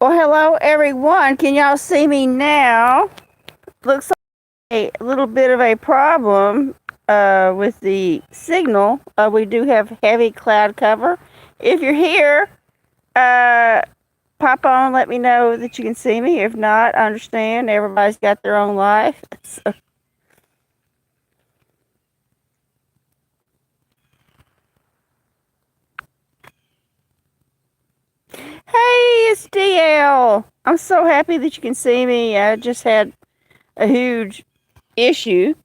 Well, hello everyone. Can y'all see me now? Looks like a little bit of a problem with the signal. We do have heavy cloud cover. If you're here, uh, pop on. Let me know that you can see me. If not, I understand. Everybody's got their own life. So. Hey, it's DL. I'm so happy that you can see me. I just had a huge issue.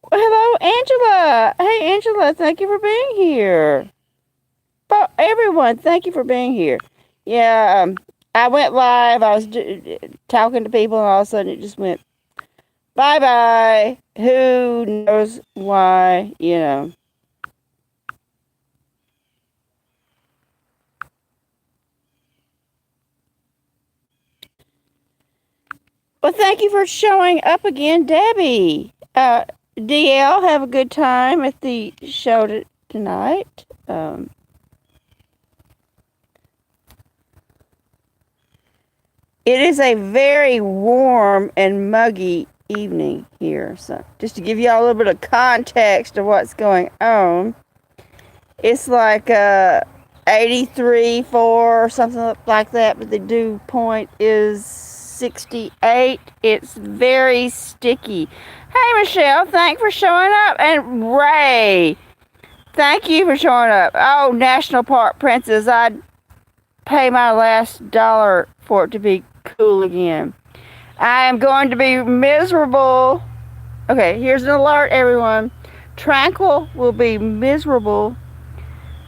Well, hello, Angela. Hey, Angela, thank you for being here. But everyone, thank you for being here. Yeah, I went live. I was talking to people, and all of a sudden it just went bye bye. Who knows why? Well, thank you for showing up again, Debbie. DL, have a good time at the show tonight. It is a very warm and muggy evening here. So, just to give you all a little bit of context of what's going on, it's like 83, 4 or something like that, but the dew point is 68. It's very sticky. Hey, Michelle, thanks for showing up. And Ray, thank you for showing up. Oh, National Park Princess, I'd pay my last dollar for it to be cool again. I am going to be miserable. Okay, here's an alert, everyone. Tranquil will be miserable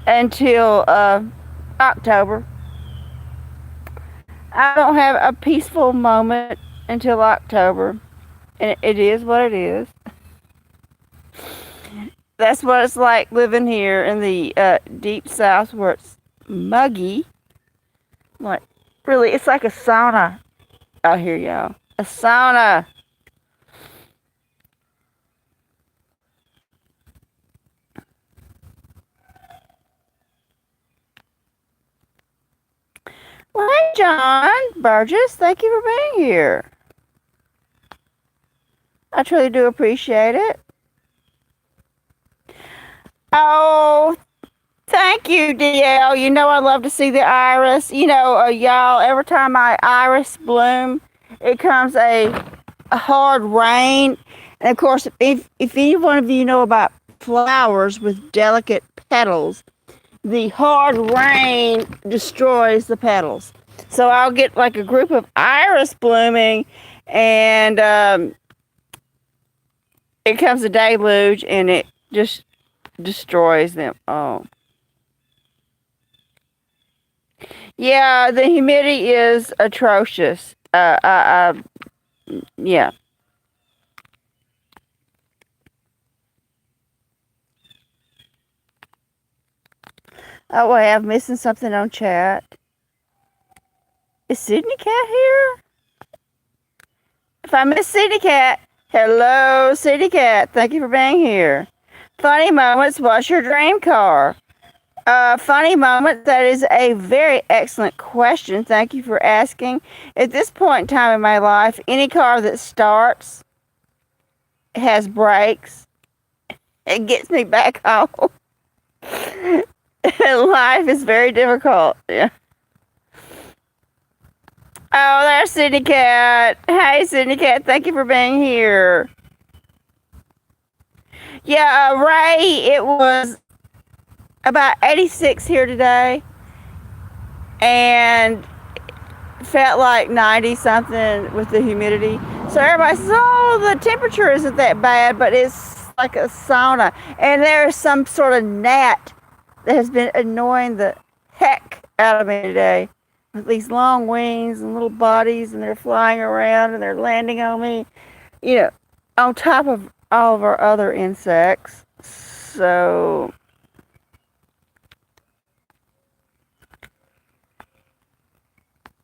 until October. I don't have a peaceful moment until October, and it is what it is. That's what it's like living here in the deep south where it's muggy. Like, really, it's like a sauna out here, y'all. A sauna. Well, hey, John Burgess, thank you for being here. I truly do appreciate it. Oh, thank you, DL. You know I love to see the iris. Y'all, every time my iris bloom, it comes a hard rain. And of course, if any one of you know about flowers with delicate petals, the hard rain destroys the petals. So I'll get like a group of iris blooming, and it comes a deluge, and it just destroys them. Oh, yeah, the humidity is atrocious. Yeah. Oh, wait, I'm missing something on chat. Is Sydney Cat here? If I miss Sydney Cat, hello, Sydney Cat. Thank you for being here. Funny moments. What's your dream car? Funny moments. That is a very excellent question. Thank you for asking. At this point in time in my life, any car that starts, has brakes, and gets me back home. Life is very difficult. Yeah. Oh, there's Sydney Cat. Hey, Sydney Cat. Thank you for being here. Yeah, Ray, it was about 86 here today, and felt like 90 something with the humidity. So everybody says, oh, the temperature isn't that bad, but it's like a sauna. And there's some sort of gnat that has been annoying the heck out of me today with these long wings and little bodies, and they're flying around and they're landing on me, on top of all of our other insects. So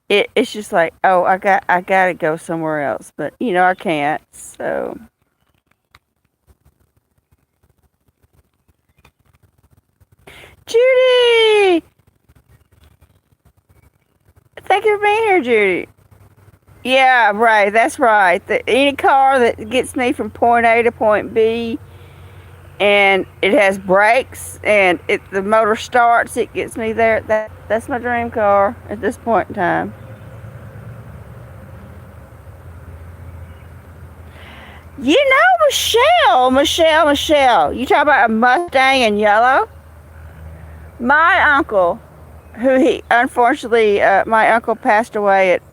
it's just like, oh, I gotta go somewhere else, but I can't. So Judy, Thank you for being here, Judy. Yeah, right. That's right. Any car that gets me from point A to point B, and it has brakes, and the motor starts, it gets me there. That's my dream car at this point in time. You know, Michelle. You talk about a Mustang in yellow? My uncle, unfortunately, my uncle passed away at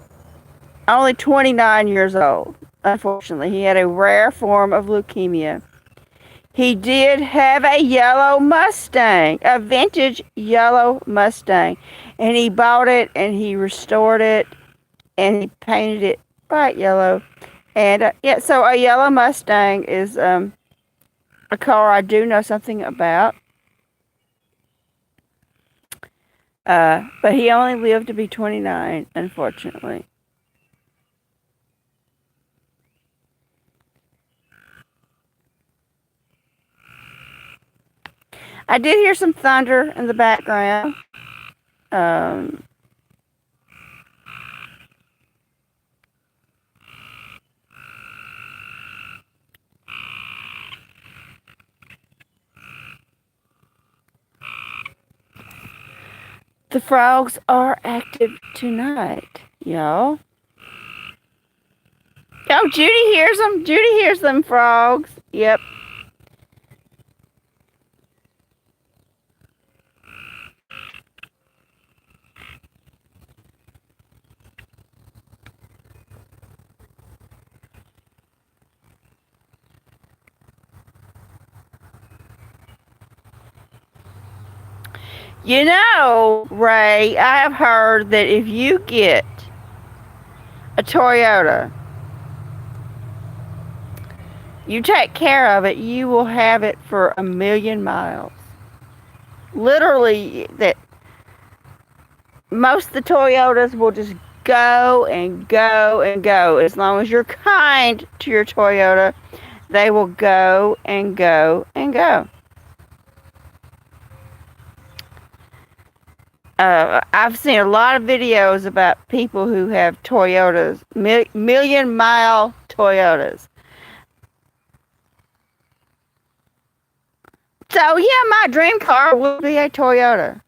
only 29 years old. Unfortunately, he had a rare form of leukemia. He did have a yellow Mustang, a vintage yellow Mustang, and he bought it and he restored it and he painted it bright yellow. And yeah, so a yellow Mustang is a car I do know something about. But he only lived to be 29, unfortunately. I did hear some thunder in the background. The frogs are active tonight, y'all. Oh, Judy hears them. Judy hears them frogs. Yep. You know, Ray, I have heard that if you get a Toyota, you take care of it, you will have it for 1,000,000 miles. Literally, that most of the Toyotas will just go and go and go. As long as you're kind to your Toyota, they will go and go and go. I've seen a lot of videos about people who have Toyotas, 1,000,000-mile Toyotas. So yeah, my dream car would be a Toyota.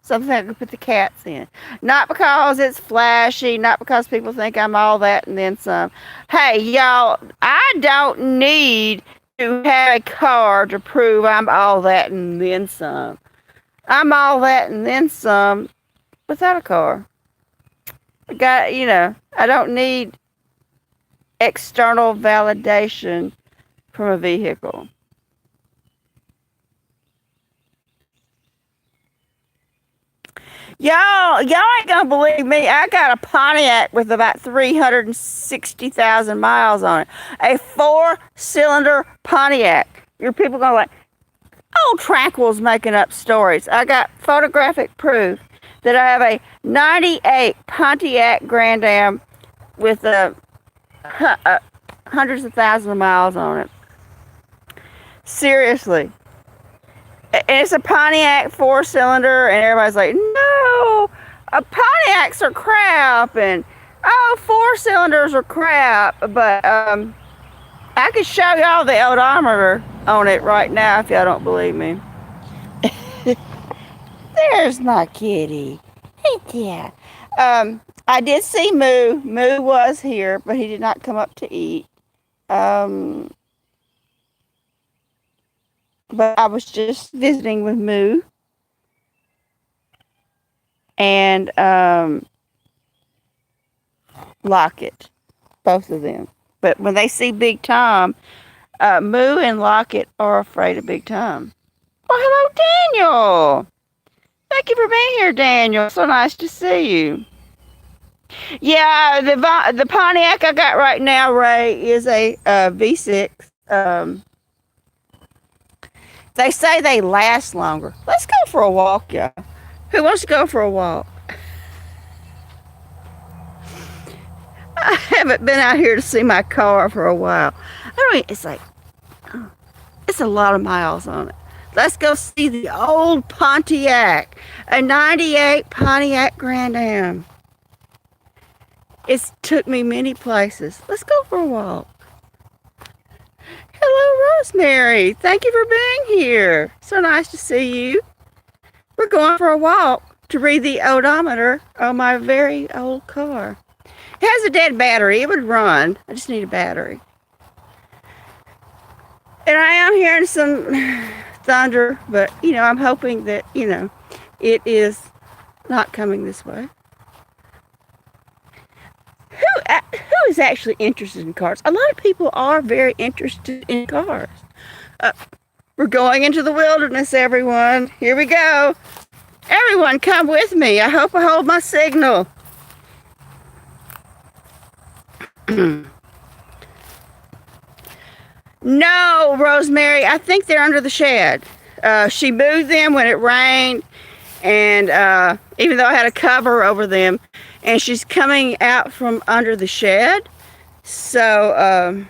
Something I could put the cats in. Not because it's flashy, not because people think I'm all that and then some. Hey, y'all, I don't need to have a car to prove I'm all that and then some. I'm all that and then some without a car. I don't need external validation from a vehicle. Y'all ain't gonna believe me. I got a Pontiac with about 360,000 miles on it. A 4-cylinder Pontiac. Your people gonna like, oh, Tranquil's making up stories. I got photographic proof that I have a 98 Pontiac Grand Am with hundreds of thousands of miles on it. Seriously. And it's a Pontiac 4-cylinder, and everybody's like, no, Pontiacs are crap, and oh, 4-cylinders are crap. But I could show y'all the odometer on it right now if y'all don't believe me. There's my kitty. Yeah. I did see Moo. Moo was here, but he did not come up to eat. But I was just visiting with Moo and Lockett, both of them. But when they see Big Tom, Moo and Lockett are afraid of Big Tom. Well, hello, Daniel. Thank you for being here, Daniel. So nice to see you. Yeah, the Pontiac I got right now, Ray, is a V6. They say they last longer. Let's go for a walk, y'all. Who wants to go for a walk? I haven't been out here to see my car for a while. I mean, it's like, it's a lot of miles on it. Let's go see the old Pontiac, a 98 Pontiac Grand Am. It's took me many places. Let's go for a walk. Hello, Rosemary. Thank you for being here. So nice to see you. We're going for a walk to read the odometer on my very old car. It has a dead battery. It would run. I just need a battery. And I am hearing some thunder, but, I'm hoping that, it is not coming this way. Who is actually interested in cars? A lot of people are very interested in cars. We're going into the wilderness, everyone. Here we go. Everyone, come with me. I hope I hold my signal. No, Rosemary, I think they're under the shed. She moved them when it rained, and even though I had a cover over them, and she's coming out from under the shed. So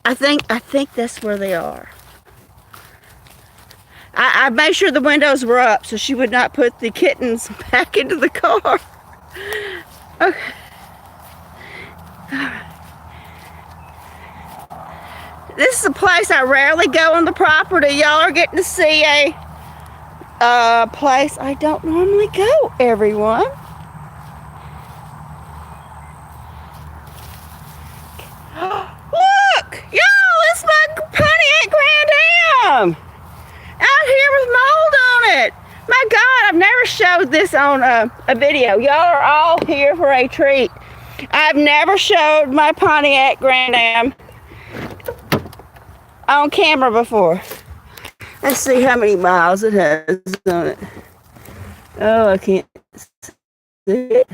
I think that's where they are. I made sure the windows were up so she would not put the kittens back into the car. Okay. This is a place I rarely go on the property. Y'all are getting to see a place I don't normally go, everyone. Look! Y'all, it's my Pontiac Grand Am! Out here with mold on it. My God, I've never showed this on a video. Y'all are all here for a treat. I've never showed my Pontiac Grand Am on camera before. Let's see how many miles it has on it. Oh, I can't see it.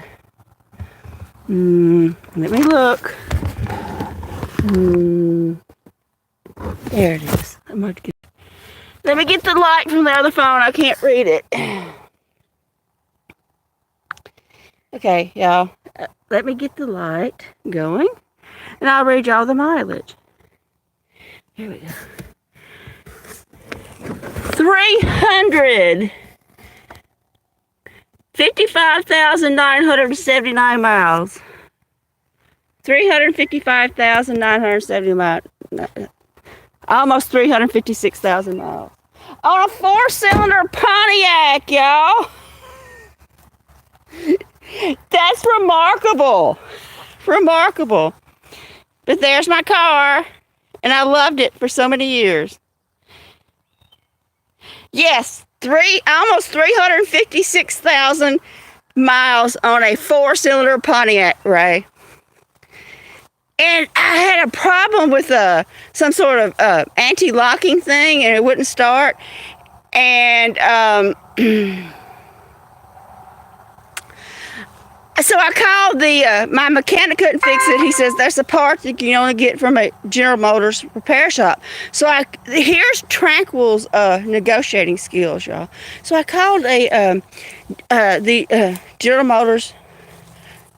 Let me look. There it is. Let me get the light from the other phone. I can't read it. Okay, y'all. Let me get the light going, and I'll read y'all the mileage. Here we go. 355,979 miles. 355,970 miles. Almost 356,000 miles. On a 4-cylinder Pontiac, y'all. That's remarkable. Remarkable. But there's my car, and I loved it for so many years. Yes, almost 356,000 miles on a 4-cylinder Pontiac, Ray. And I had a problem with some sort of anti-locking thing, and it wouldn't start. And so I called my mechanic couldn't fix it. He says that's a part that you can only get from a General Motors repair shop. So here's NQUIL's negotiating skills, y'all. So I called the General Motors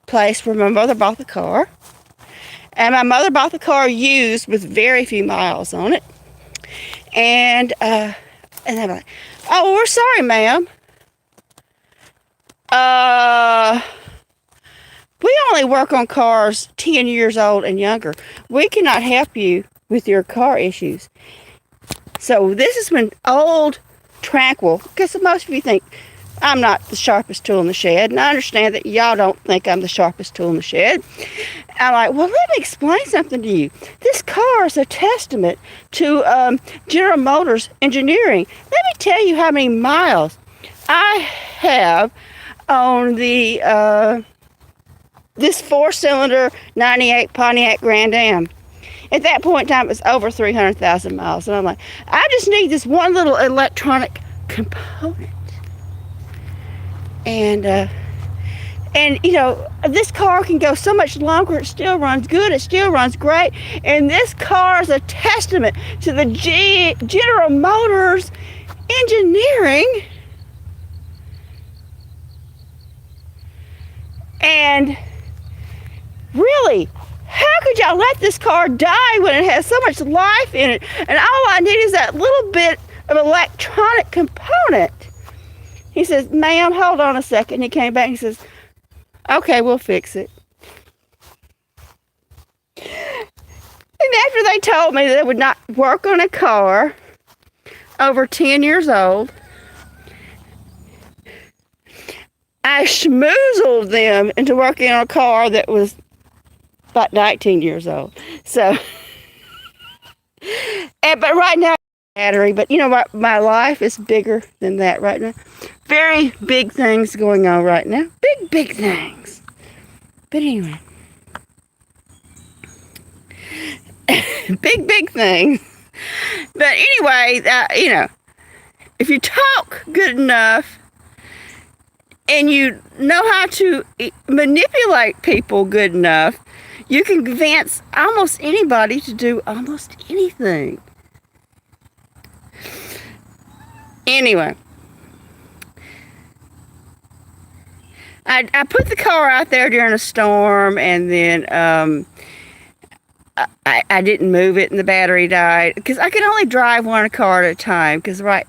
place where my mother bought the car. And my mother bought the car used with very few miles on it. And they're like, oh, we're sorry, ma'am. We only work on cars 10 years old and younger. We cannot help you with your car issues. So this is when old NQUIL, because most of you think I'm not the sharpest tool in the shed, and I understand that y'all don't think I'm the sharpest tool in the shed. I'm like, well, let me explain something to you. This car is a testament to General Motors engineering. Let me tell you how many miles I have on the this 4-cylinder 98 Pontiac Grand Am. At that point in time, it was over 300,000 miles. And I'm like, I just need this one little electronic component. And this car can go so much longer. It still runs good. It still runs great. And this car is a testament to the General Motors engineering. And really, how could y'all let this car die when it has so much life in it? And all I need is that little bit of electronic component. He says, ma'am, hold on a second. He came back and he says, okay, we'll fix it. And after they told me they would not work on a car over 10 years old, I schmoozled them into working on a car that was about 19 years old. So, but right now, battery. But you know what? My life is bigger than that right now. Very big things going on right now. Big things. But anyway. big things. But anyway, if you talk good enough and you know how to manipulate people good enough, you can convince almost anybody to do almost anything. Anyway, I put the car out there during a storm, and then I didn't move it, and the battery died because I can only drive one car at a time. Because my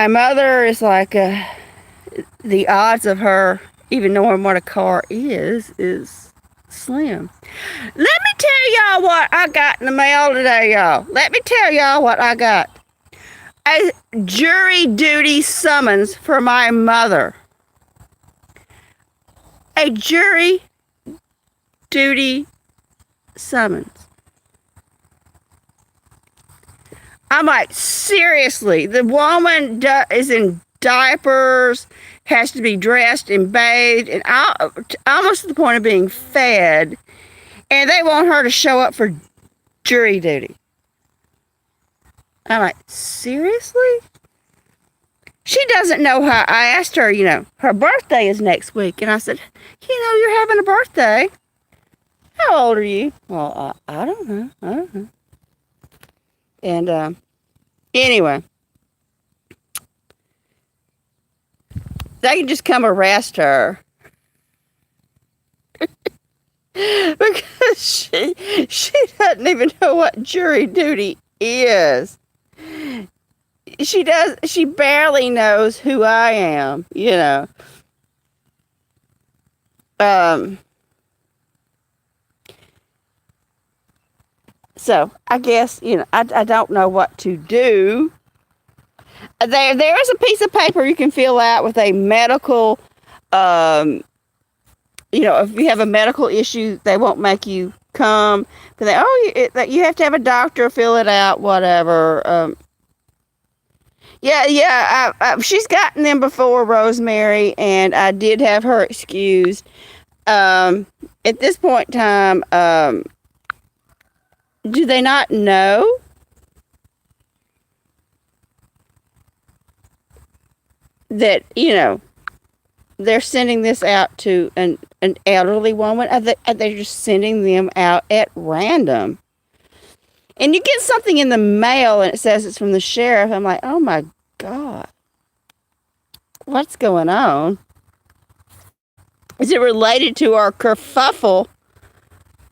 mother is like the odds of her even knowing what a car is slim. Let me tell y'all what I got in the mail today, y'all. Let me tell y'all what I got. A jury duty summons for my mother. A jury duty summons. I'm like, seriously, the woman is in diapers, has to be dressed and bathed, and almost to the point of being fed, and they want her to show up for jury duty. I'm like, seriously? She doesn't know how. I asked her, her birthday is next week, and I said, you're having a birthday. How old are you? Well, I don't know. And anyway, they can just come arrest her because she doesn't even know what jury duty is. She barely knows who I am, So I guess, I don't know what to do. There is a piece of paper you can fill out with a medical, if you have a medical issue, they won't make you come. But you have to have a doctor fill it out, whatever. She's gotten them before, Rosemary, and I did have her excused. At this point in time, do they not know that, they're sending this out to an elderly woman? Are they just sending them out at random? And you get something in the mail and it says it's from the sheriff. I'm like, oh my God. What's going on? Is it related to our kerfuffle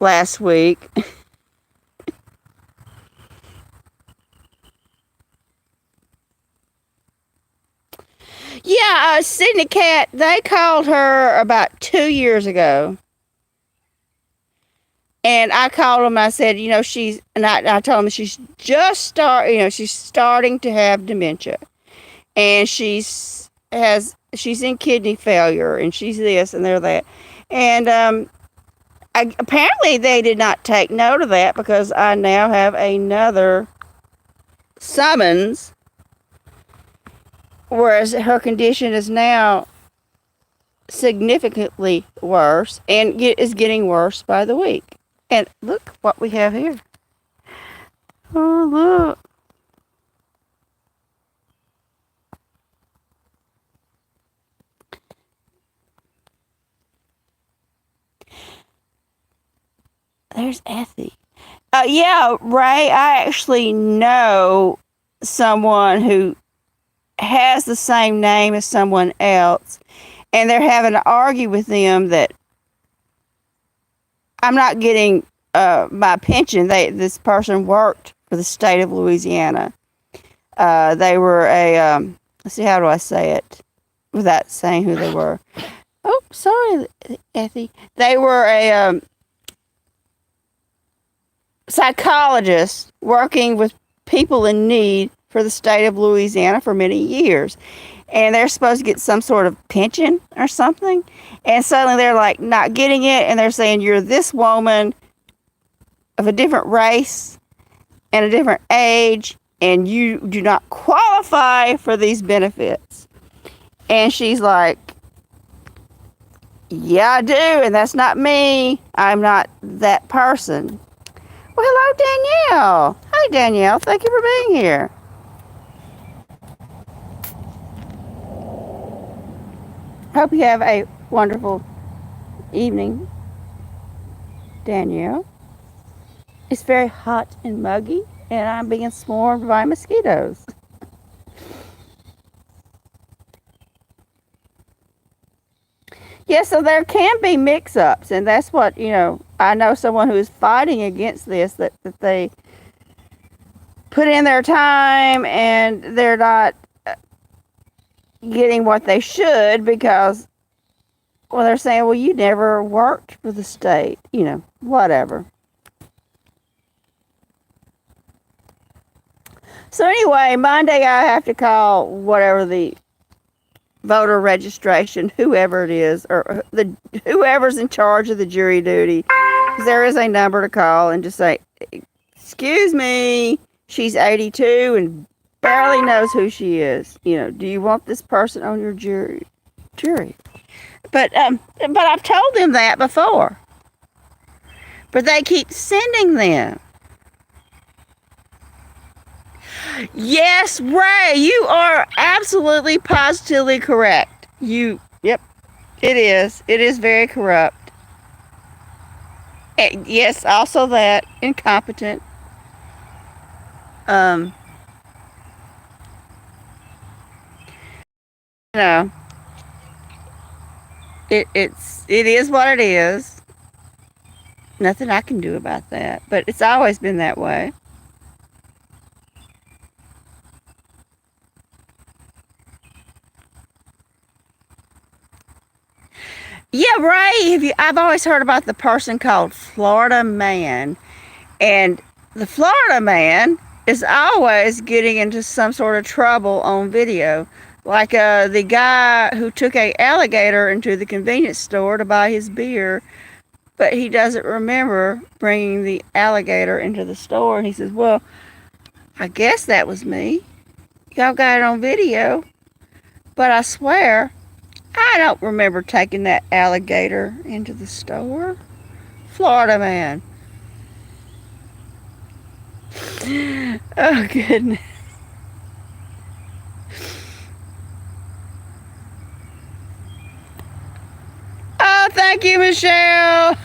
last week? Yeah, Sydney Cat, they called her about 2 years ago. And I called them, I said, I told them she's she's starting to have dementia. And she's in kidney failure, and she's this and they're that. And apparently they did not take note of that, because I now have another summons, whereas her condition is now significantly worse and is getting worse by the week. And look what we have here. Oh, look. There's Effie. Yeah, Ray, I actually know someone who has the same name as someone else, and they're having to argue with them that I'm not getting my pension. This person worked for the state of Louisiana. They were a let's see, how do I say it without saying who they were? Oh, sorry, Effie. They were a psychologist working with people in need for the state of Louisiana for many years. And they're supposed to get some sort of pension or something. And suddenly they're like not getting it. And they're saying, you're this woman of a different race and a different age, and you do not qualify for these benefits. And she's like, yeah, I do. And that's not me. I'm not that person. Well, hello, Danielle. Hi, Danielle. Thank you for being here. Hope you have a wonderful evening, Danielle. It's very hot and muggy, and I'm being swarmed by mosquitoes. Yeah, so there can be mix-ups, and that's what, I know someone who is fighting against this, that they put in their time and they're not getting what they should because, well, they're saying, well, you never worked for the state, whatever. So anyway, Monday I have to call whatever the voter registration, whoever it is, or whoever's in charge of the jury duty. There is a number to call and just say, excuse me, she's 82 and barely knows who she is. Do you want this person on your jury? But I've told them that before. But they keep sending them. Yes, Ray, you are absolutely positively correct. Yep, it is. It is very corrupt. And yes, also that, incompetent. Um, you know, it is what it is. Nothing I can do about that, but it's always been that way. Yeah, Ray, I've always heard about the person called Florida Man, and the Florida Man is always getting into some sort of trouble on video. Like the guy who took a alligator into the convenience store to buy his beer, but he doesn't remember bringing the alligator into the store. And he says, well, I guess that was me. Y'all got it on video, but I swear I don't remember taking that alligator into the store. Florida Man. Oh, goodness. Oh, thank you, Michelle.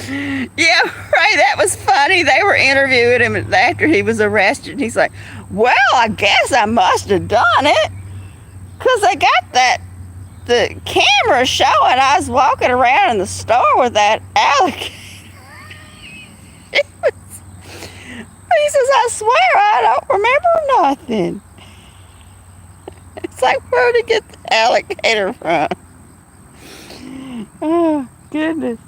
Yeah, right. That was funny. They were interviewing him after he was arrested. And he's like, well, I guess I must have done it. Because they got the camera showing I was walking around in the store with that alligator. He says, I swear I don't remember nothing. It's like, where'd he get the alligator from? Oh, goodness.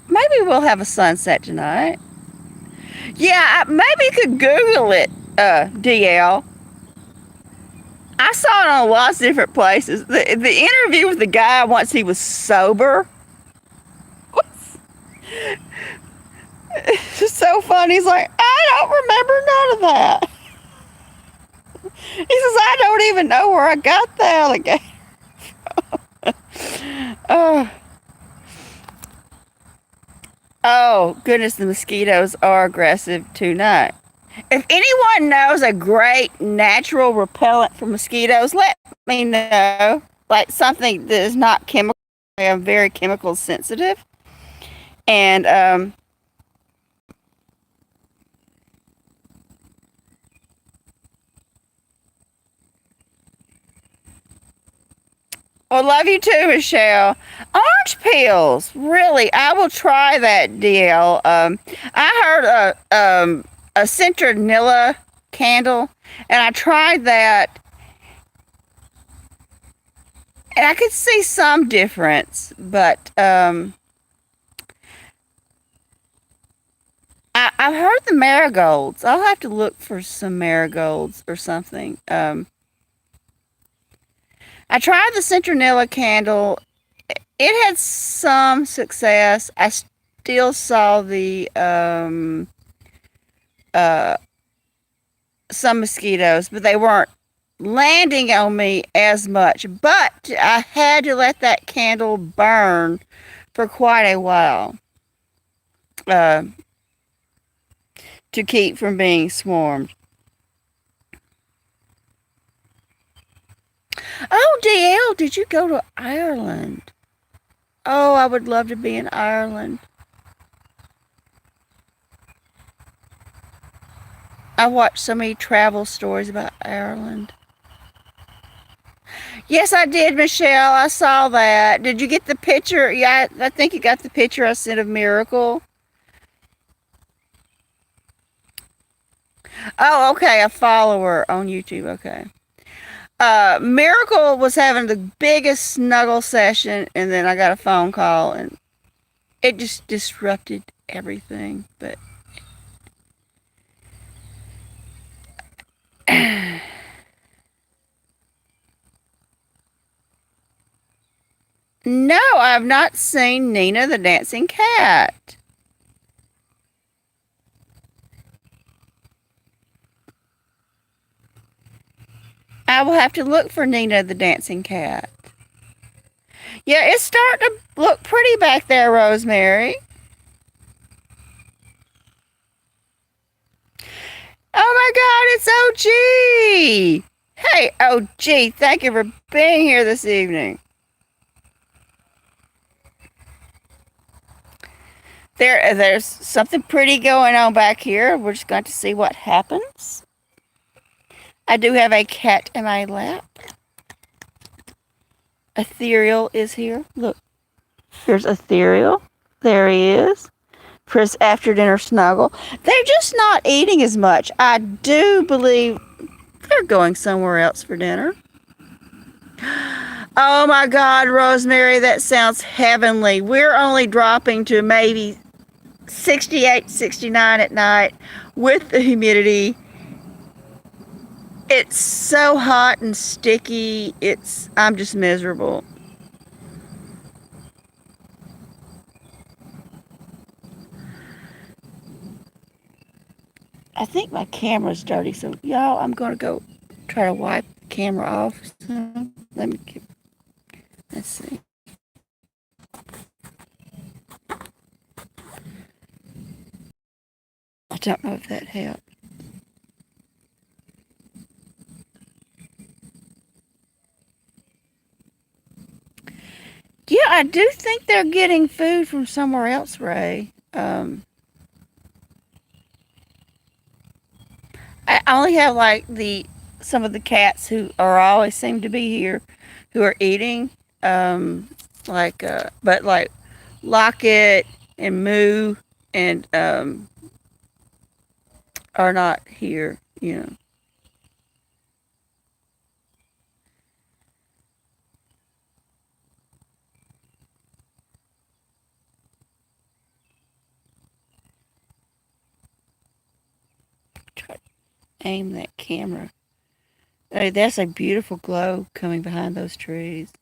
Maybe we'll have a sunset tonight. Yeah, maybe you could Google it, DL. I saw it on lots of different places. The interview with the guy once he was sober was so funny. He's like, I don't remember none of that. He says, I don't even know where I got the alligator from. Oh, goodness, the mosquitoes are aggressive tonight. If anyone knows a great natural repellent for mosquitoes, let me know. Like something that is not chemical. I am very chemical sensitive. And Well, love you too, Michelle. Orange peels, really, I will try that deal. I heard a citronella candle, and I tried that, and I could see some difference, but I've heard the marigolds. I'll have to look for some marigolds or something. I tried the citronella candle. It had some success. I still saw the uh, some mosquitoes, but they weren't landing on me as much. But I had to let that candle burn for quite a while uh, to keep from being swarmed. Oh, DL, did you go to Ireland? Oh, I would love to be in Ireland. I watched so many travel stories about Ireland. Yes, I did, Michelle. I saw that. Did you get the picture? Yeah, I think you got the picture I sent of Miracle. Oh, okay, a follower on YouTube. Okay. Miracle was having the biggest snuggle session, and then I got a phone call, and it just disrupted everything. But no, I've not seen Nina the Dancing Cat. I will have to look for Nina the Dancing Cat. Yeah, it's starting to look pretty back there, Rosemary. Oh my God, it's OG. Hey, OG, thank you for being here this evening. There's something pretty going on back here. We're just going to see what happens. I do have a cat in my lap. Ethereal is here. Look, here's Ethereal. There he is. For his after dinner snuggle. They're just not eating as much. I do believe they're going somewhere else for dinner. Oh my God, Rosemary, that sounds heavenly. We're only dropping to maybe 68, 69 at night with the humidity. It's so hot and sticky. I'm just miserable. I think my camera's dirty, so y'all, I'm gonna go try to wipe the camera off. So let's see. I don't know if that helped. Yeah, I do think they're getting food from somewhere else, Ray. I only have like some of the cats who are always seem to be here, who are eating. Um, but like Locket and Moo and are not here. You know, try to aim that camera. Hey, that's a beautiful glow coming behind those trees.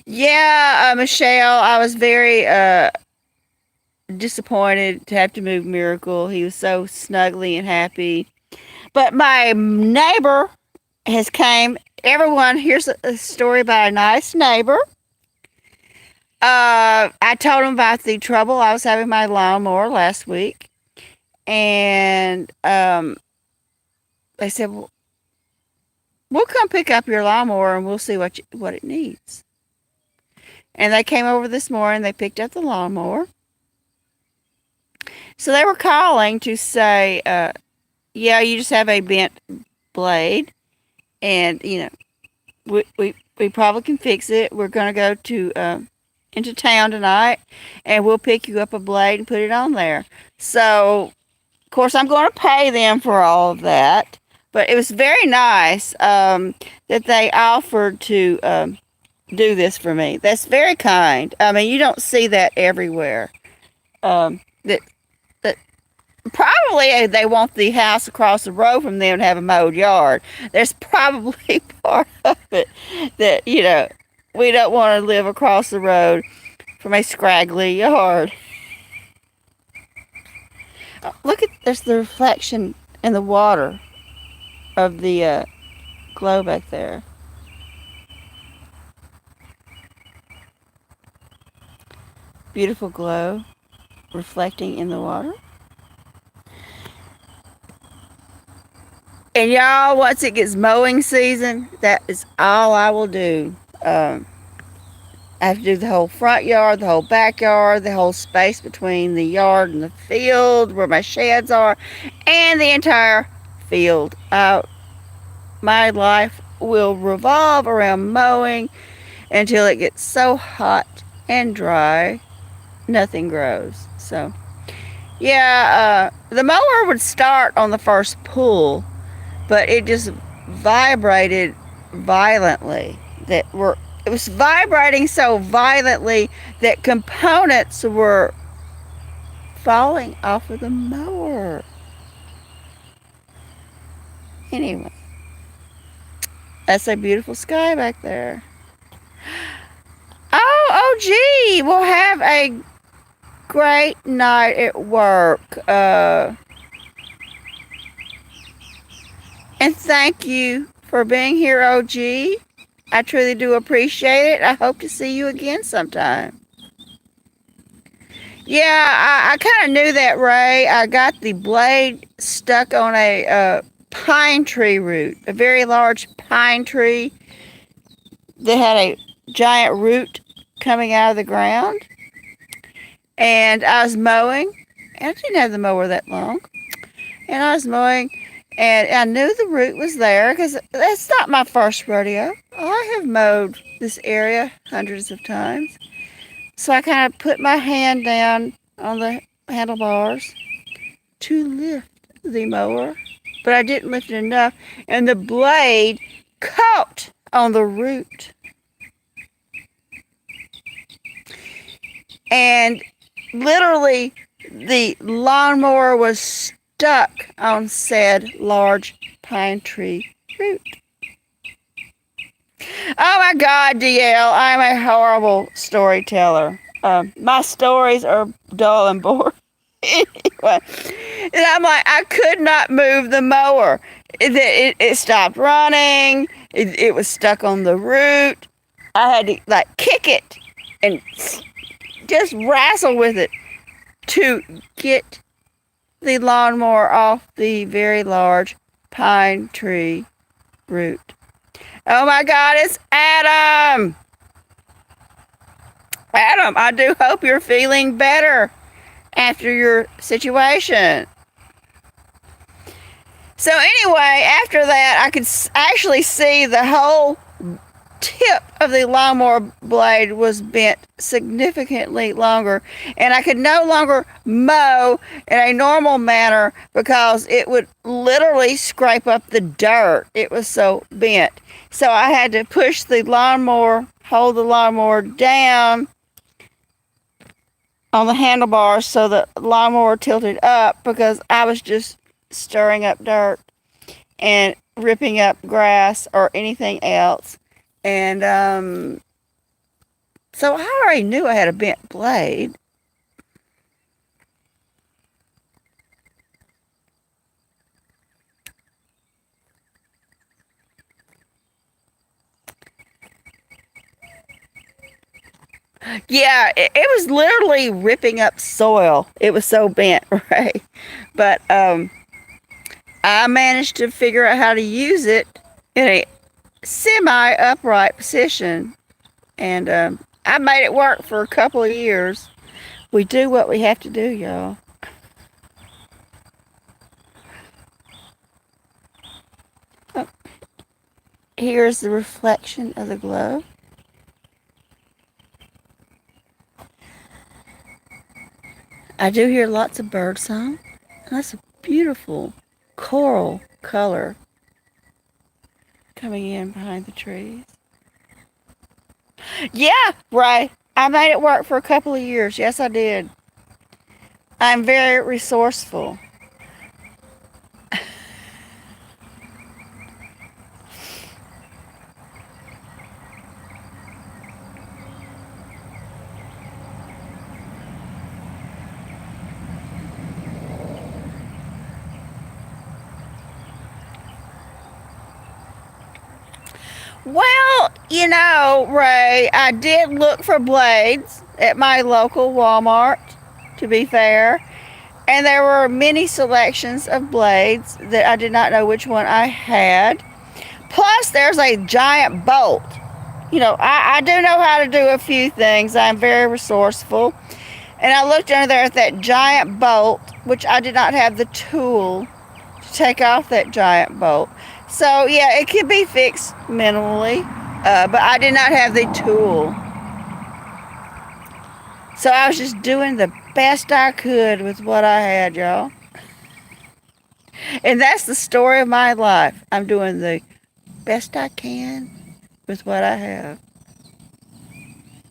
Yeah, Michelle, I was very disappointed to have to move Miracle. He was so snuggly and happy. But my neighbor has came. Everyone, here's a story about a nice neighbor. I told him about the trouble I was having with my lawnmower last week, and they said, well, "We'll come pick up your lawnmower and we'll see what it needs." And they came over this morning. They picked up the lawnmower. So they were calling to say, "Yeah, you just have a bent blade, and we probably can fix it. We're gonna go to into town tonight, and we'll pick you up a blade and put it on there. So, of course, I'm going to pay them for all of that. But it was very nice that they offered to do this for me. That's very kind. I mean, you don't see that everywhere. That probably they want the house across the road from them to have a mowed yard. There's probably part of it that, we don't want to live across the road from a scraggly yard. Look at, there's the reflection in the water of the glow back there. Beautiful glow reflecting in the water. And y'all, once it gets mowing season, that is all I will do. I have to do the whole front yard, the whole backyard, the whole space between the yard and the field where my sheds are, and the entire field. My life will revolve around mowing until it gets so hot and dry, nothing grows. So, yeah, the mower would start on the first pull, but it just vibrated violently. It was vibrating so violently that components were falling off of the mower. Anyway, that's a beautiful sky back there. Oh, gee, we'll have a great night at work. And thank you for being here, OG. I truly do appreciate it. I hope to see you again sometime. Yeah, I kind of knew that, Ray. I got the blade stuck on a pine tree root, a very large pine tree that had a giant root coming out of the ground. And I was mowing, and I didn't have the mower that long. And I was mowing, and I knew the root was there because that's not my first rodeo. I have mowed this area hundreds of times. So I kind of put my hand down on the handlebars to lift the mower, but I didn't lift it enough, and the blade caught on the root. And literally, the lawnmower was stuck on said large pine tree root. Oh my God, DL, I'm a horrible storyteller. My stories are dull and boring. Anyway, and I'm like, I could not move the mower. It stopped running. It was stuck on the root. I had to kick it and just wrestle with it to get the lawnmower off the very large pine tree root. Oh my God, it's Adam. Adam, I do hope you're feeling better after your situation. So anyway, after that, I could actually see the whole tip of the lawnmower blade was bent significantly longer, and I could no longer mow in a normal manner because it would literally scrape up the dirt. It was so bent. So I had to push the lawnmower, hold the lawnmower down on the handlebars so the lawnmower tilted up because I was just stirring up dirt and ripping up grass or anything else. And so I already knew I had a bent blade. Yeah, it was literally ripping up soil. It was so bent, right? But I managed to figure out how to use it in a semi-upright position. And I made it work for a couple of years. We do what we have to do, y'all. Oh, Here's the reflection of the globe. I do hear lots of bird song. That's a beautiful coral color coming in behind the trees. Yeah, Ray. I made it work for a couple of years. Yes, I did. I'm very resourceful. Well, Ray, I did look for blades at my local Walmart, to be fair. And there were many selections of blades that I did not know which one I had. Plus, there's a giant bolt. I do know how to do a few things. I'm very resourceful. And I looked under there at that giant bolt, which I did not have the tool to take off that giant bolt. So, yeah, it can be fixed minimally, but I did not have the tool. So I was just doing the best I could with what I had, y'all. And that's the story of my life. I'm doing the best I can with what I have.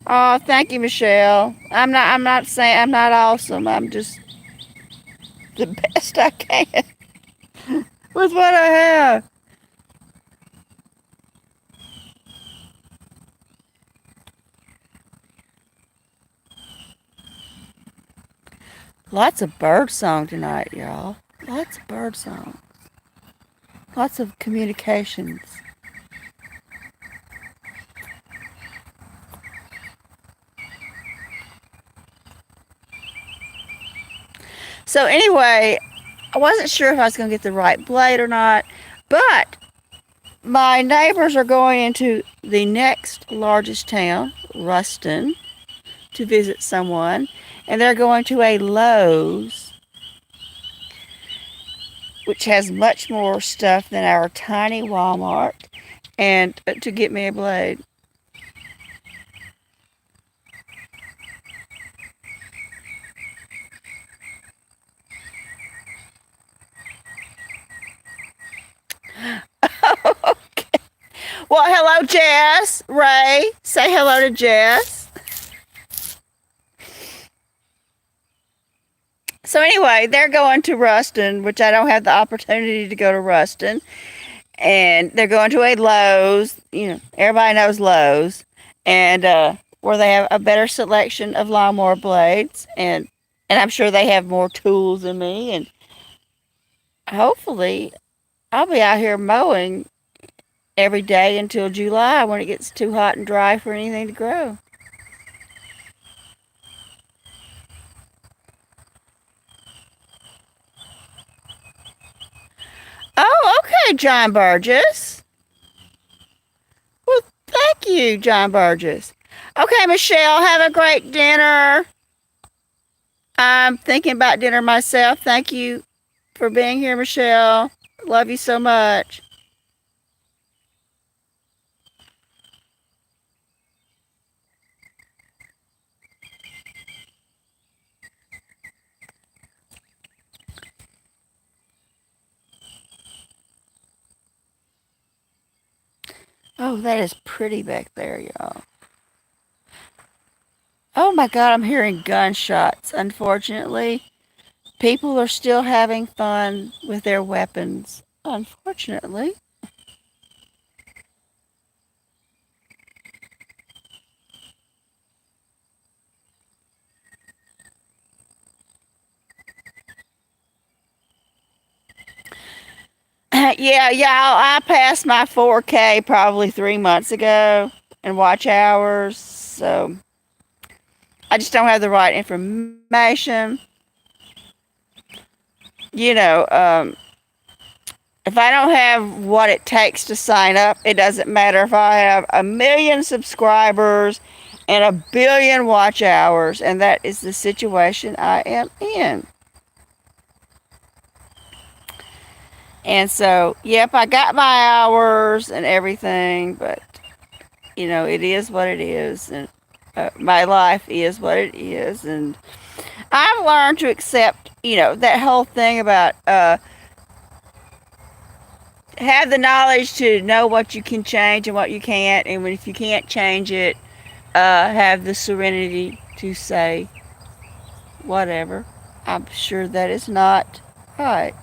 Oh, thank you, Michelle. I'm not saying I'm not awesome. I'm just the best I can with what I have. Lots of bird song tonight, y'all. Lots of bird songs. Lots of communications. So anyway, I wasn't sure if I was going to get the right blade or not, but my neighbors are going into the next largest town, Ruston, to visit someone, and they're going to a Lowe's, which has much more stuff than our tiny Walmart, and to get me a blade. Okay. Well, hello, Jess. Ray, say hello to Jess. So anyway, they're going to Ruston, which I don't have the opportunity to go to Ruston. And they're going to a Lowe's. Everybody knows Lowe's. And where they have a better selection of lawnmower blades. And I'm sure they have more tools than me. And hopefully I'll be out here mowing every day until July when it gets too hot and dry for anything to grow. Oh, okay, John Burgess. Well, thank you, John Burgess. Okay, Michelle, have a great dinner. I'm thinking about dinner myself. Thank you for being here, Michelle. Love you so much. Oh, that is pretty back there, y'all. Oh my God, I'm hearing gunshots. Unfortunately, people are still having fun with their weapons. Unfortunately. Yeah, I passed my 4K probably 3 months ago in watch hours. So I just don't have the right information. You know, if I don't have what it takes to sign up, it doesn't matter if I have 1 million subscribers and 1 billion watch hours. And that is the situation I am in. And so, yep, I got my hours and everything, but it is what it is, and my life is what it is, and I've learned to accept, that whole thing about have the knowledge to know what you can change and what you can't, and if you can't change it, have the serenity to say whatever. I'm sure that is not right.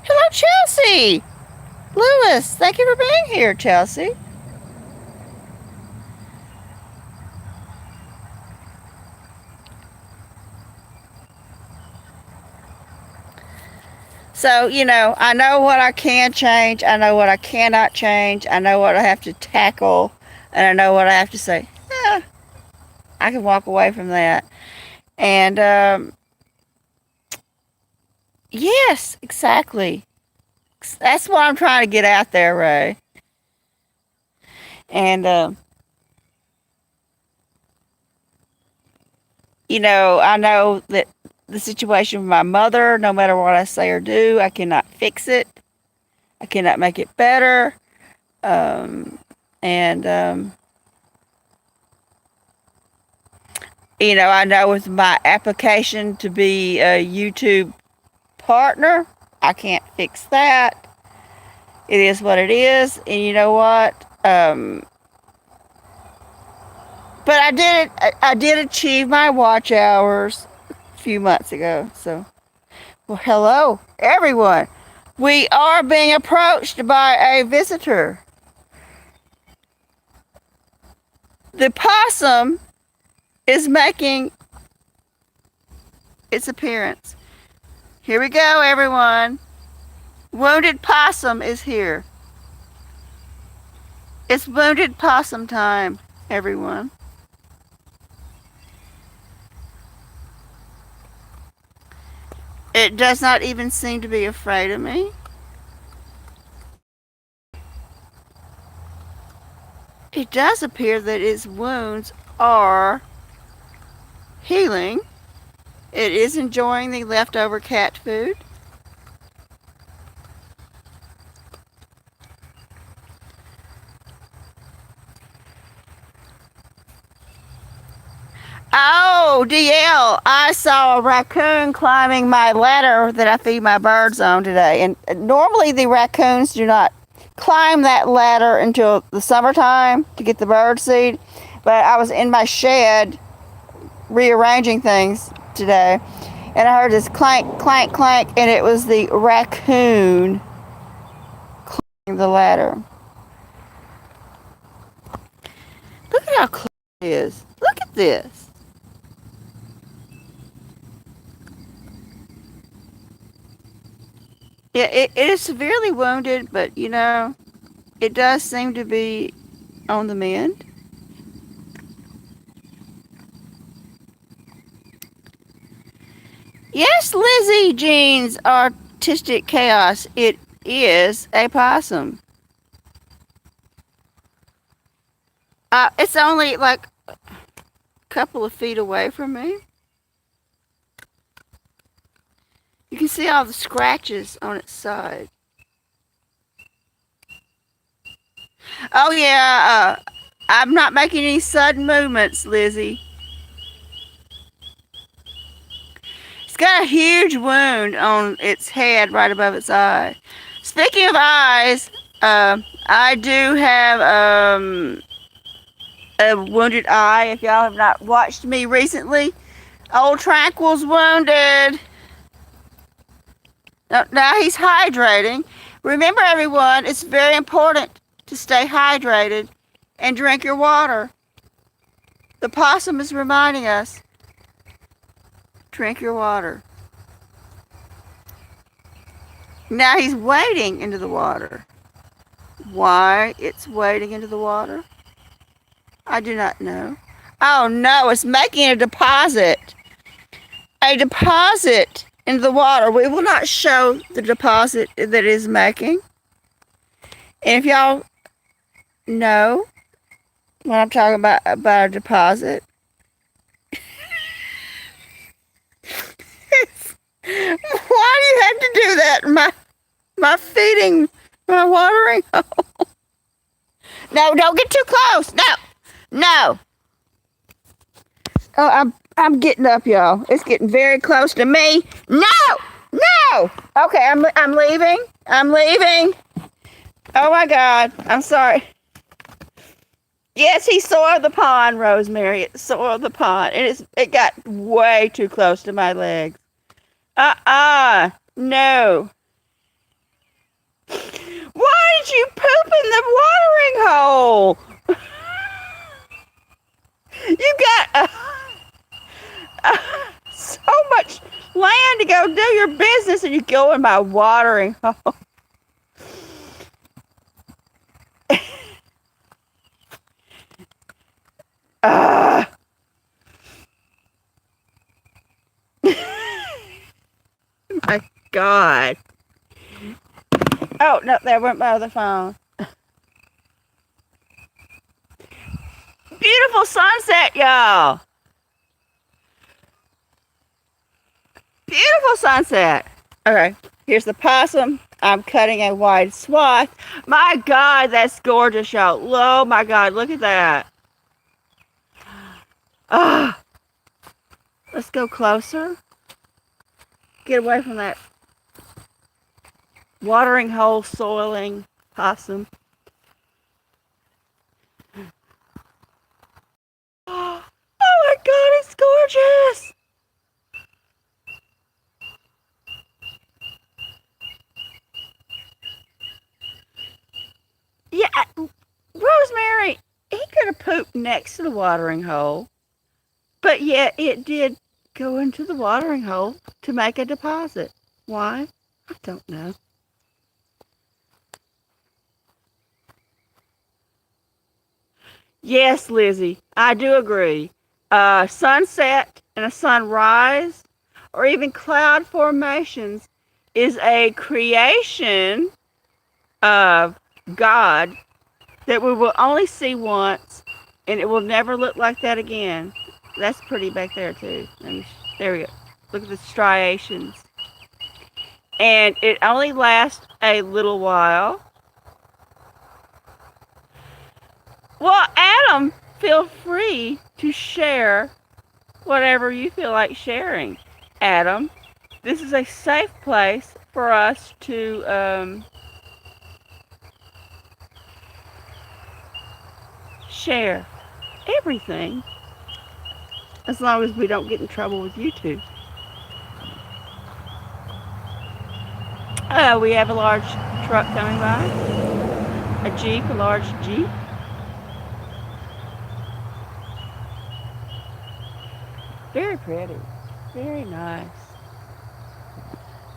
Hello, Chelsea! Lewis, thank you for being here, Chelsea. So, I know what I can change. I know what I cannot change. I know what I have to tackle. And I know what I have to say. I can walk away from that. And, yes, exactly. That's what I'm trying to get out there, Ray. And, I know that the situation with my mother, no matter what I say or do, I cannot fix it. I cannot make it better. And, I know with my application to be a YouTube partner, I can't fix that. It is what it is. And you know what? But I did achieve my watch hours a few months ago. So, well, hello, everyone. We are being approached by a visitor. The possum is making its appearance. Here we go, everyone. Wounded Possum is here. It's Wounded Possum time, everyone. It does not even seem to be afraid of me. It does appear that its wounds are healing. It is enjoying the leftover cat food. Oh, DL, I saw a raccoon climbing my ladder that I feed my birds on today. And normally the raccoons do not climb that ladder until the summertime to get the bird seed. But I was in my shed rearranging things today, and I heard this clank, clank, clank, and it was the raccoon climbing the ladder. Look at how close it is. Look at this. Yeah, it is severely wounded, but it does seem to be on the mend. Yes, Lizzie Jean's artistic chaos. It is a possum. It's only like a couple of feet away from me. You can see all the scratches on its side. Oh yeah, I'm not making any sudden movements, Lizzie. It's got a huge wound on its head right above its eye. Speaking of eyes, I do have a wounded eye. If y'all have not watched me recently, old Tranquil's wounded. Now he's hydrating. Remember, everyone, it's very important to stay hydrated and drink your water. The possum is reminding us, drink your water. Now he's wading into the water. Why it's wading into the water, I do not know. Oh no, it's making a deposit. A deposit into the water. We will not show the deposit that it is making. And if y'all know what I'm talking about a deposit, why do you have to do that, my feeding, my watering hole. No, don't get too close. No, no. Oh, I'm getting up, y'all. It's getting very close to me. No, no. Okay, I'm leaving. I'm leaving. Oh my God, I'm sorry. Yes, he soiled the pond, Rosemary. It soiled the pond. It got way too close to my legs. No. Why did you poop in the watering hole? You got so much land to go do your business and you go in my watering hole. My God. Oh, no, there went my other phone. Beautiful sunset, y'all. Beautiful sunset. Okay, here's the possum. I'm cutting a wide swath. My God, that's gorgeous, y'all. Oh, my God, look at that. Ah, let's go closer. Get away from that watering hole soiling possum. Oh my God, it's gorgeous. Yeah, Rosemary, he could have pooped next to the watering hole, but yet it did go into the watering hole to make a deposit. Why? I don't know. Yes, Lizzie, I do agree. A sunset and a sunrise, or even cloud formations, is a creation of God that we will only see once, and it will never look like that again. That's pretty back there too. There we go. Look at the striations. And it only lasts a little while. Well, Adam, feel free to share whatever you feel like sharing. Adam, this is a safe place for us to share everything, as long as we don't get in trouble with YouTube. We have a large truck coming by. A large Jeep. Very pretty. Very nice.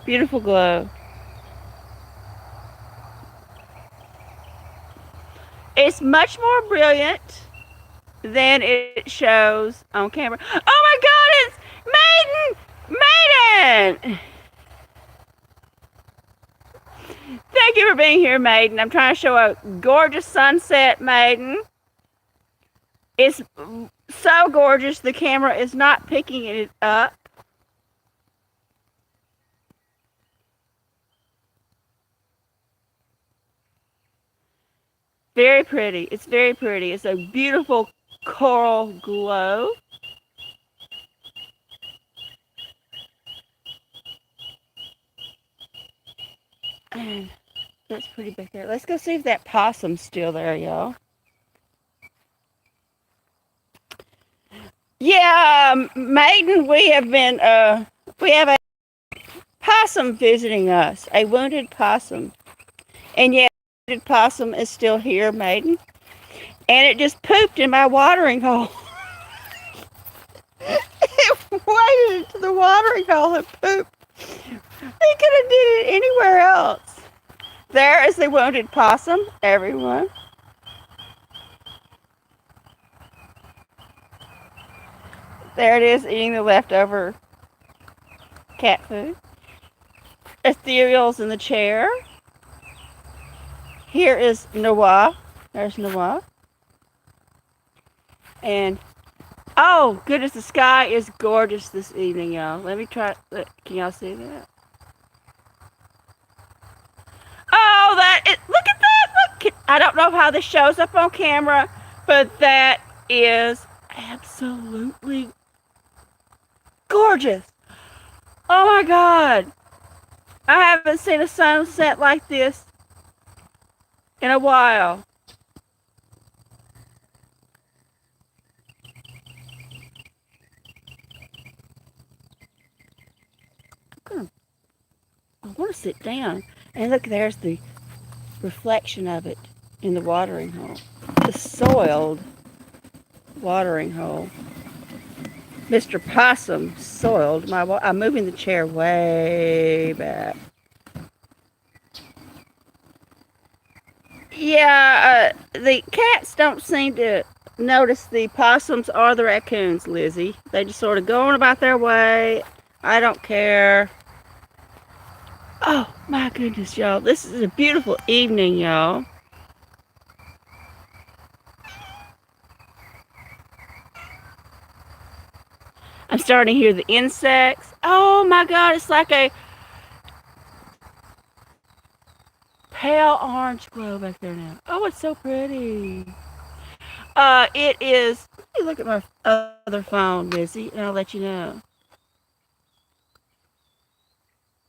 Beautiful glow. It's much more brilliant than it shows on camera. Oh my God, it's Maiden! Maiden! Thank you for being here, Maiden. I'm trying to show a gorgeous sunset, Maiden. It's so gorgeous, the camera is not picking it up. Very pretty. It's very pretty. It's a beautiful coral glow. And that's pretty back there. Let's go see if that possum's still there, y'all. Yeah, Maiden, we have a possum visiting us, a wounded possum. And yeah, the wounded possum is still here, Maiden. And it just pooped in my watering hole. It waded into the watering hole and pooped. He could have did it anywhere else. There is the wounded possum, everyone. There it is, eating the leftover cat food. Ethereal's in the chair. Here is Noah. There's Noah. And, oh, goodness, the sky is gorgeous this evening, y'all. Let me try, can y'all see that? Look at that! Look! I don't know how this shows up on camera, but that is absolutely gorgeous. Oh my God! I haven't seen a sunset like this in a while. I want to sit down. And look, there's the reflection of it in the watering hole. The soiled watering hole. Mr. Possum soiled my I'm moving the chair way back. Yeah, the cats don't seem to notice the possums or the raccoons, Lizzie. They just sort of go on about their way. I don't care. Oh, my goodness, y'all. This is a beautiful evening, y'all. I'm starting to hear the insects. Oh, my God. It's like a pale orange glow back there now. Oh, it's so pretty. It is. Let me look at my other phone, Lizzie, and I'll let you know.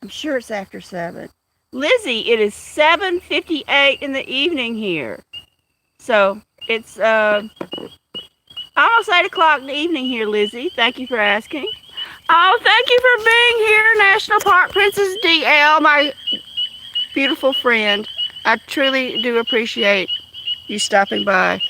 I'm sure it's after 7. Lizzie, it is 7:58 in the evening here. So it's almost 8 o'clock in the evening here, Lizzie. Thank you for asking. Oh, thank you for being here, National Park Princess DL, my beautiful friend. I truly do appreciate you stopping by.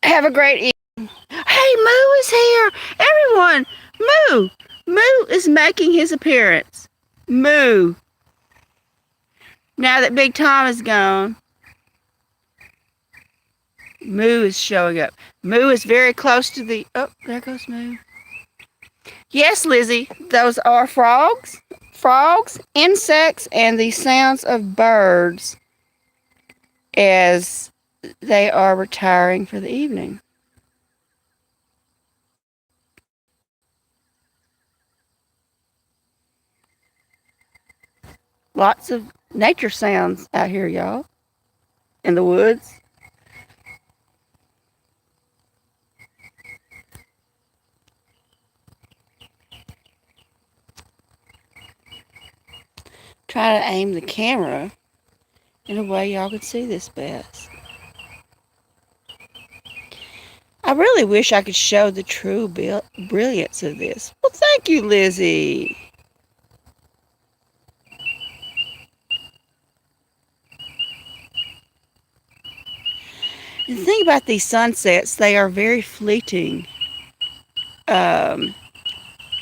Have a great evening. Hey, Moo is here. Everyone, Moo. Moo is making his appearance. Moo. Now that Big Tom is gone, Moo is showing up. Moo is very close to the... Oh, there goes Moo. Yes, Lizzie, those are frogs. Frogs, insects, and the sounds of birds as they are retiring for the evening. Lots of nature sounds out here, y'all, in the woods. Try to aim the camera in a way y'all can see this best. I really wish I could show the true brilliance of this. Well, thank you, Lizzie. The thing about these sunsets, they are very fleeting.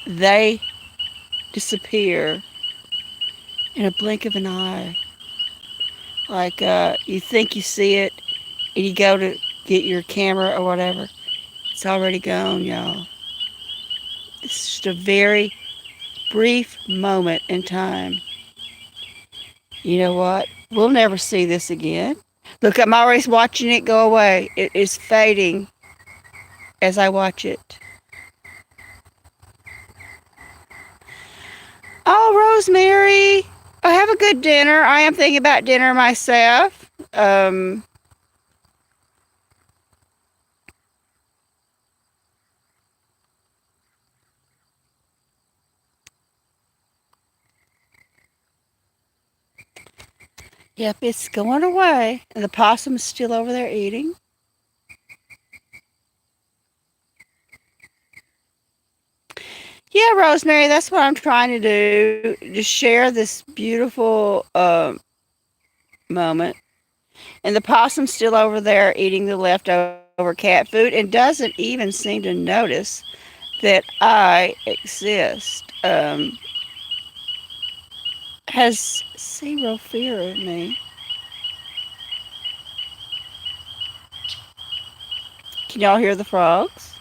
They disappear in a blink of an eye. Like you think you see it, and you go to get your camera or whatever. It's already gone, y'all. It's just a very brief moment in time. You know what? We'll never see this again. Look, I'm always watching it go away. It is fading as I watch it. Oh, Rosemary, have a good dinner. I am thinking about dinner myself. Yep, it's going away. And the possum's still over there eating. Yeah, Rosemary, that's what I'm trying to do. Just share this beautiful moment. And the possum's still over there eating the leftover cat food and doesn't even seem to notice that I exist. Has zero fear of me. Can y'all hear the frogs?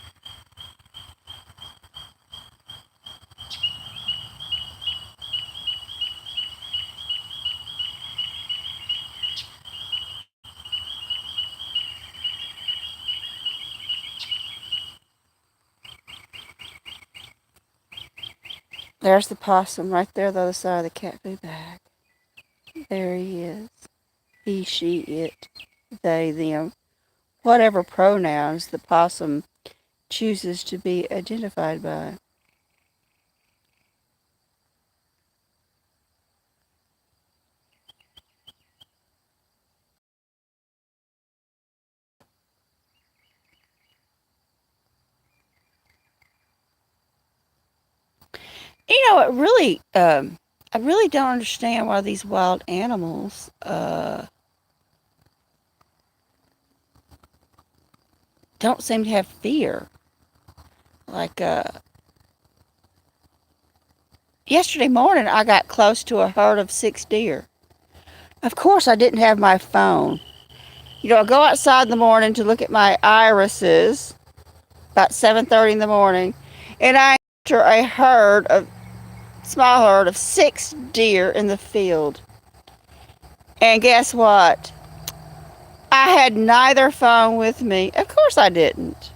There's the possum right there, the other side of the cat food bag. There he is. He, she, it, they, them. Whatever pronouns the possum chooses to be identified by. I really don't understand why these wild animals don't seem to have fear. Like yesterday morning, I got close to a herd of 6 deer. Of course, I didn't have my phone. I go outside in the morning to look at my irises about 7:30 in the morning, and I enter a small herd of 6 deer in the field. And guess what? I had neither phone with me. Of course I didn't.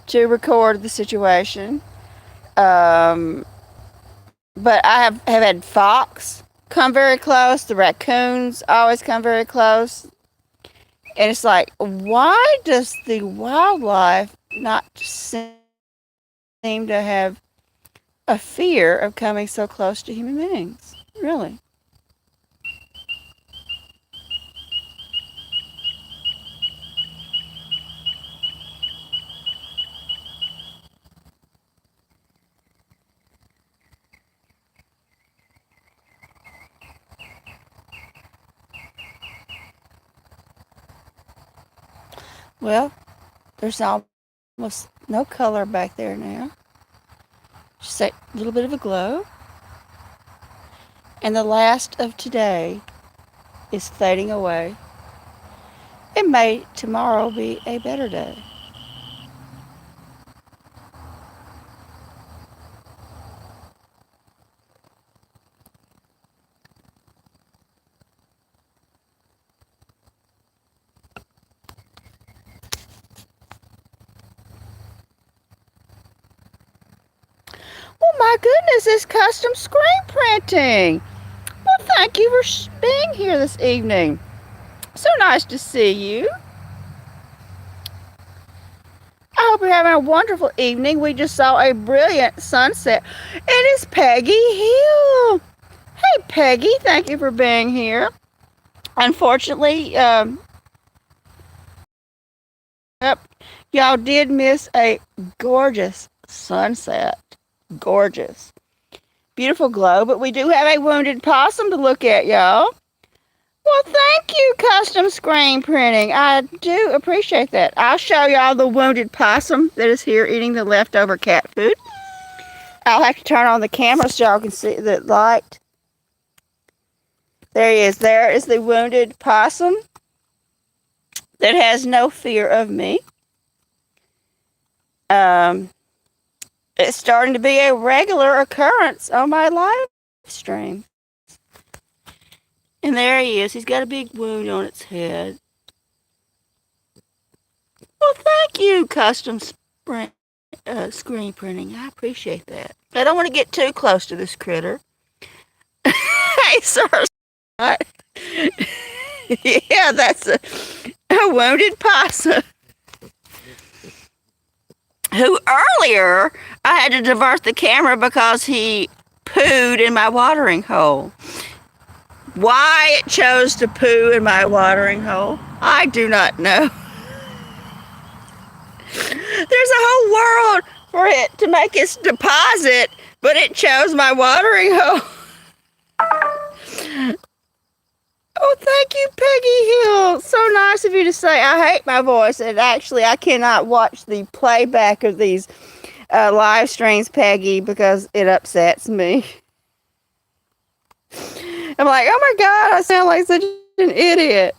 To record the situation. But I have had fox come very close. The raccoons always come very close. And it's like, why does the wildlife not seem to have a fear of coming so close to human beings? Really? Well, there's almost no color back there now. Just a little bit of a glow. And the last of today is fading away. It may tomorrow be a better day. Oh my goodness, it's custom screen printing. Well, thank you for being here this evening. So nice to see you. I hope you're having a wonderful evening. We just saw a brilliant sunset. And it's Peggy Hill. Hey, Peggy, thank you for being here. Unfortunately, yep, y'all did miss a gorgeous sunset. Gorgeous. Beautiful glow, but we do have a wounded possum to look at, y'all. Well, thank you, custom screen printing. I do appreciate that. I'll show y'all the wounded possum that is here eating the leftover cat food. I'll have to turn on the camera so y'all can see the light. There he is. There is the wounded possum that has no fear of me. It's starting to be a regular occurrence on my live stream. And there he is. He's got a big wound on its head. Well, thank you, custom screen printing. I appreciate that. I don't want to get too close to this critter. Hey, sir. Yeah, that's a wounded possum. Who earlier I had to divert the camera because he pooed in my watering hole. Why it chose to poo in my watering hole, I do not know. There's a whole world for it to make its deposit, but it chose my watering hole. Oh, thank you, Peggy Hill. So nice of you to say. I hate my voice, and actually I cannot watch the playback of these live streams, Peggy, because it upsets me. I'm like, oh my God, I sound like such an idiot.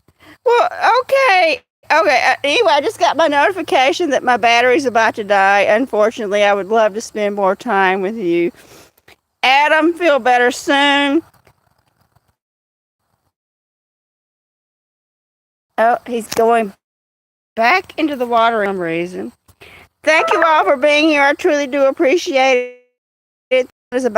Well, okay. Anyway, I just got my notification that my battery's about to die. Unfortunately, I would love to spend more time with you. Adam, feel better soon. Oh, he's going back into the water for some reason. Thank you all for being here. I truly do appreciate it. It is about